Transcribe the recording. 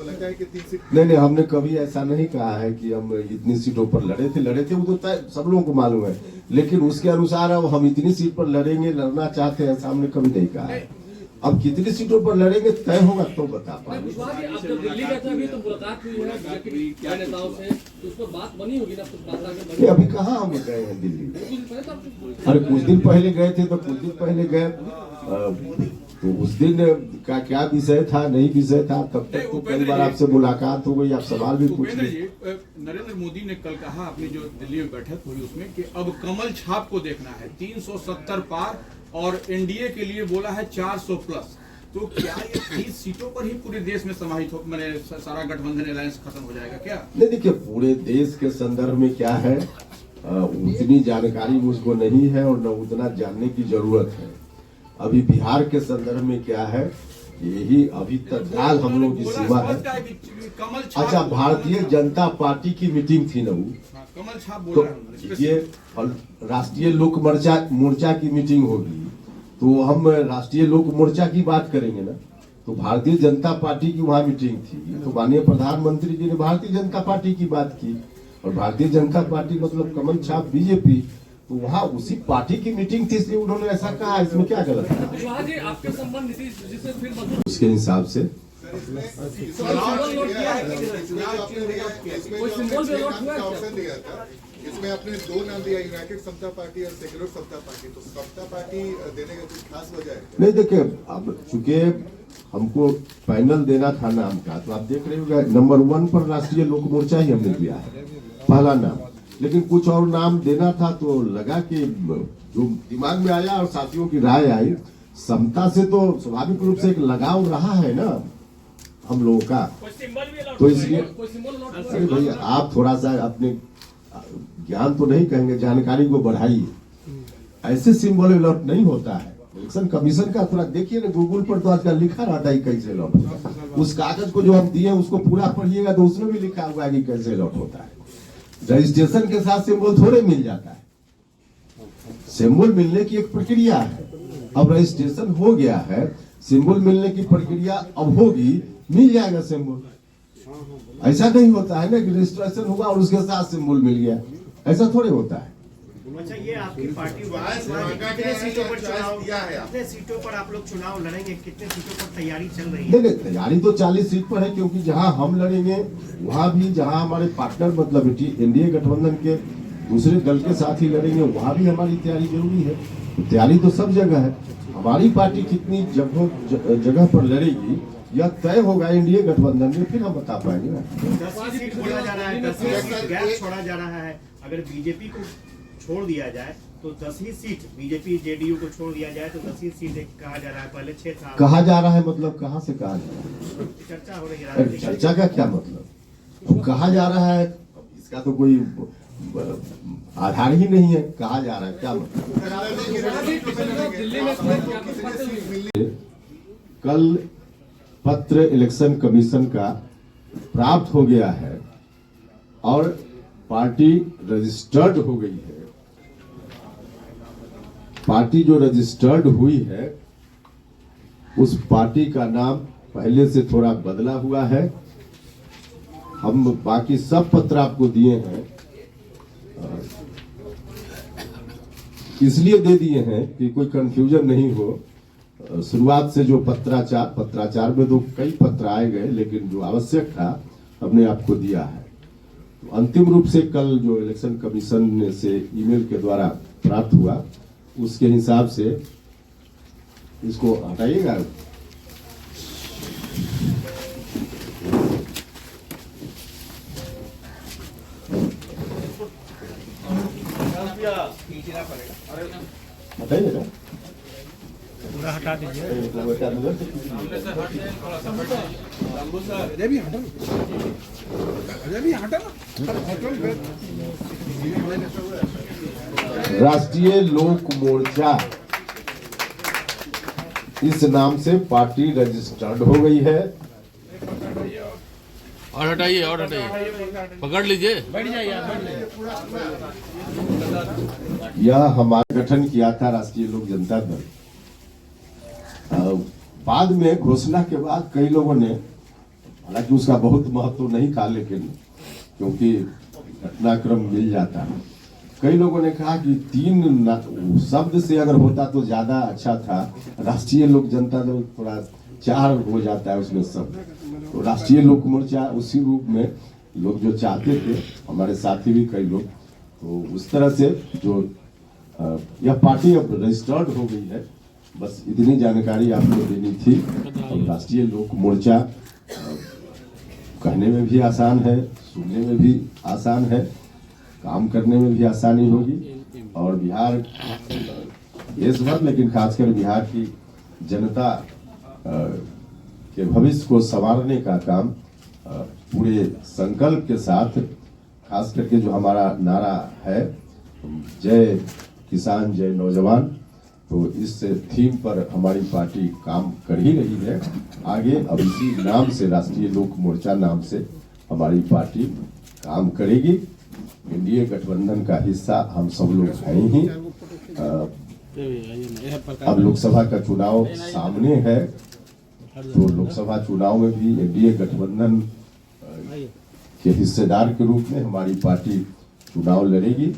आपको लगता है कि 3 सीट? नहीं, हमने कभी ऐसा नहीं कहा है कि हम इतनी सीटों पर लड़े थे वो तो तय सब लोगों को मालूम है, लेकिन उसके अनुसार अब हम इतनी सीट पर लड़ेंगे, लड़ना चाहते हैं, ऐसा हमने कभी नहीं कहा है। अब कितनी सीटों पर लड़ेंगे तय होगा तो बता पाएंगे। अभी कहाँ हम गए हैं दिल्ली? अरे कुछ दिन पहले गए थे, तो कुछ दिन पहले गए, तो उस दिन का क्या विषय था, नहीं विषय था, तब तक तो कई बार आपसे मुलाकात हो गई, आप सवाल भी पूछ लिए। नरेंद्र मोदी ने कल कहा अपनी जो दिल्ली में बैठक हुई उसमें कि अब कमल छाप को देखना है, 370 पार, और एनडीए के लिए बोला है 400 प्लस। तो क्या ये 30 सीटों पर ही पूरे देश में समाहित हो, मैंने सारा गठबंधन अलायंस खत्म हो जाएगा क्या? नहीं, देखिए पूरे देश के संदर्भ में क्या है, उतनी जानकारी मुझको नहीं है और न उतना जानने की जरूरत है। अभी बिहार के संदर्भ में क्या है, यही अभी तत्काल हम लोग की सीमा है। अच्छा, भारतीय जनता पार्टी की मीटिंग थी ना वो, कमल छाप तो बोला, ये राष्ट्रीय लोक मोर्चा की मीटिंग होगी, तो हम राष्ट्रीय लोक मोर्चा की बात करेंगे ना। तो भारतीय जनता पार्टी की वहाँ मीटिंग थी, तो माननीय प्रधानमंत्री जी ने भारतीय जनता पार्टी की बात की, और भारतीय जनता पार्टी मतलब कमल छाप बीजेपी, तो वहाँ उसी पार्टी की मीटिंग थी, इसलिए उन्होंने ऐसा कहा, इसमें क्या गलत है? आपके संबंध नीतीश से फिर उसके हिसाब से इसमें आपने 2 नाम दिया, यूनाइटेड समता पार्टी और सेक्युलर समता पार्टी, तो समता पार्टी देने का कुछ खास वजह है? नहीं, देखिए अब चूंकि हमको पैनल देना था नाम का, तो आप देख रहे हो नंबर 1 पर राष्ट्रीय लोक मोर्चा ही हमने दिया है, पहला नाम। लेकिन कुछ और नाम देना था, तो लगा कि जो दिमाग में आया और साथियों की राय आई, समता से तो स्वाभाविक रूप से एक लगाव रहा है ना हम लोगों का, तो इसलिए अरे भैया आप थोड़ा सा अपने ज्ञान तो नहीं कहेंगे, जानकारी को बढ़ाइए। ऐसे सिंबल अलॉट नहीं होता है। इलेक्शन कमीशन का थोड़ा देखिए ना, गूगल पर तो आजकल लिखा रहता है कैसे अलॉट होता है। उस कागज को जो हम दिए उसको पूरा पढ़िएगा तो उसमें भी लिखा हुआ है कि कैसे अलॉट होता है। रजिस्ट्रेशन के साथ सिंबल थोड़े मिल जाता है, सिंबल मिलने की एक प्रक्रिया है। अब रजिस्ट्रेशन हो गया है, सिंबल मिलने की प्रक्रिया अब होगी, मिल जाएगा सिंबल। ऐसा नहीं होता है ना कि रजिस्ट्रेशन हुआ और उसके साथ सिंबल मिल गया, ऐसा थोड़े होता है। अच्छा, ये आपकी पार्टी कितने सीटों पर चुनाव दिया है? कितने सीटों पर आप लोग चुनाव लड़ेंगे? कितने सीटों पर तैयारी चल रही है? नहीं, तैयारी तो 40 सीट पर है, क्योंकि जहां हम लड़ेंगे वहां भी, जहां हमारे पार्टनर मतलब एनडीए गठबंधन के दूसरे दल के साथ ही लड़ेंगे, वहां भी हमारी तैयारी जरूरी है। तैयारी तो सब जगह है। हमारी पार्टी कितनी जगह पर लड़ेगी यह तय होगा एनडीए गठबंधन में, फिर हम बता पाएंगे ना। 10 सीट छोड़ा जा रहा है, 10 सीट गैप छोड़ा जा रहा है। अगर बीजेपी को छोड़ दिया जाए तो 10 ही सीट, बीजेपी जेडीयू को छोड़ दिया जाए तो 10 ही सीट कहा जा रहा है। पहले 6 था। कहा जा रहा है मतलब कहाँ से कहा जा रहा है? चर्चा हो रही है। चर्चा का क्या मतलब? अब कहा जा रहा है, इसका तो कोई आधार ही नहीं है। कहा जा रहा है क्या मतलब? कल पत्र इलेक्शन कमीशन का प्राप्त हो गया है और पार्टी रजिस्टर्ड हो गई है। पार्टी जो रजिस्टर्ड हुई है उस पार्टी का नाम पहले से थोड़ा बदला हुआ है। हम बाकी सब पत्र आपको दिए हैं, इसलिए दे दिए हैं कि कोई कंफ्यूजन नहीं हो। शुरुआत से जो पत्राचार में तो कई पत्र आए गए, लेकिन जो आवश्यक था हमने आपको दिया है। तो अंतिम रूप से कल जो इलेक्शन कमीशन से ईमेल के द्वारा प्राप्त हुआ उसके हिसाब से इसको हटाइएगा। हटाइएगा, पूरा हटा दीजिए। राष्ट्रीय लोक मोर्चा इस नाम से पार्टी रजिस्टर्ड हो गई है। और हटाइए, पकड़ लीजिए, बैठ जाइए। यह हमारा गठन किया था राष्ट्रीय लोक जनता दल। बाद में घोषणा के बाद कई लोगों ने हालांकि उसका बहुत महत्व नहीं था, लेकिन क्योंकि घटनाक्रम मिल जाता है। कई लोगों ने कहा कि 3 शब्द से अगर होता तो ज्यादा अच्छा था, राष्ट्रीय लोक जनता दल थोड़ा 4 हो जाता है उसमें शब्द। तो राष्ट्रीय लोक मोर्चा उसी रूप में लोग जो चाहते थे, हमारे साथी भी कई लोग, तो उस तरह से जो यह पार्टी अब रजिस्टर्ड हो गई है, बस इतनी जानकारी आपको देनी थी। और राष्ट्रीय लोक मोर्चा कहने में भी आसान है, सुनने में भी आसान है, काम करने में भी आसानी होगी। और बिहार देश भर, लेकिन खासकर बिहार की जनता के भविष्य को संवारने का काम पूरे संकल्प के साथ, खास करके जो हमारा नारा है जय किसान जय नौजवान, तो इस थीम पर हमारी पार्टी काम कर ही रही है। आगे अब इसी नाम से, राष्ट्रीय लोक मोर्चा नाम से हमारी पार्टी काम करेगी। एनडीए गठबंधन का हिस्सा हम सब लोग हैं ही। अब लोकसभा का चुनाव सामने है, तो लोकसभा चुनाव में भी एनडीए गठबंधन के हिस्सेदार के रूप में हमारी पार्टी चुनाव लड़ेगी।